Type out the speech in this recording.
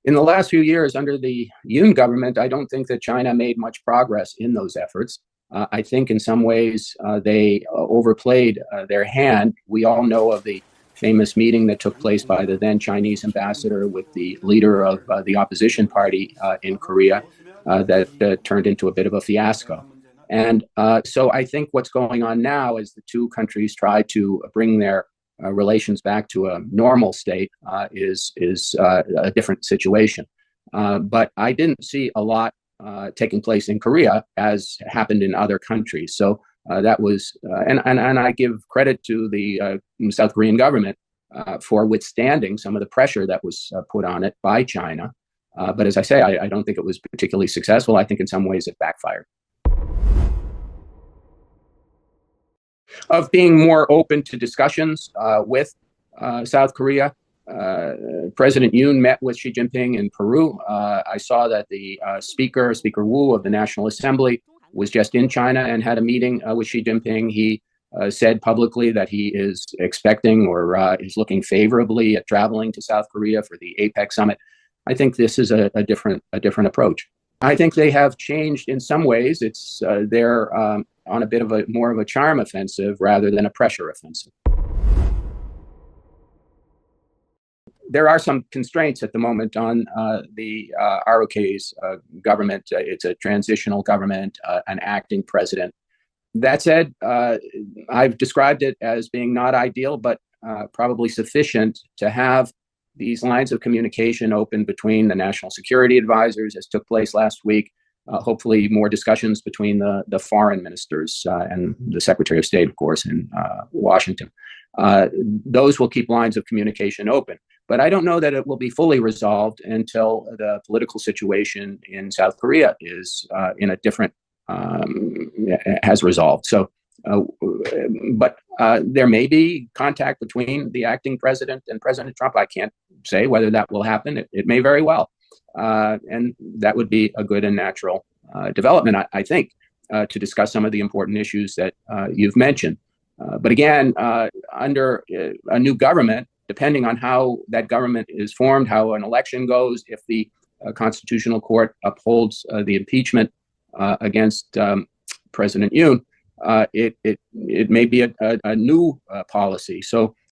In the last few years under the Yoon government, I don't think that China made much progress in those efforts. I think in some ways they overplayed their hand. We all know of the famous meeting that took place by the then Chinese ambassador with the leader of the opposition party in Korea that turned into a bit of a fiasco. And so I think what's going on now is the two countries try to bring their relations back to a normal state is a different situation. But I didn't see a lot taking place in Korea as happened in other countries. So that was, and I give credit to the South Korean government for withstanding some of the pressure that was put on it by China. But as I say, I don't think it was particularly successful. I think in some ways it backfired. Of being more open to discussions with South Korea. President Yoon met with Xi Jinping in Peru. I saw that the Speaker Wu of the National Assembly, was just in China and had a meeting with Xi Jinping. He said publicly that he is expecting or is looking favorably at traveling to South Korea for the APEC summit. I think this is a different approach. I think they have changed in some ways. It's they're on a bit of a more of a charm offensive rather than a pressure offensive. There are some constraints at the moment on the ROK's government. It's a transitional government, an acting president. That said, I've described it as being not ideal, but probably sufficient to have these lines of communication open between the national security advisors, as took place last week. Hopefully more discussions between the foreign ministers and the Secretary of State, of course, in Washington. Those will keep lines of communication open. But I don't know that it will be fully resolved until the political situation in South Korea is in a different, has resolved. So, but there may be contact between the acting president and President Trump. I can't say whether that will happen. It may very well. And that would be a good and natural development, I think, to discuss some of the important issues that you've mentioned. But again, under a new government, depending on how that government is formed, how an election goes, if the Constitutional Court upholds the impeachment against President Yoon, it may be a new policy. So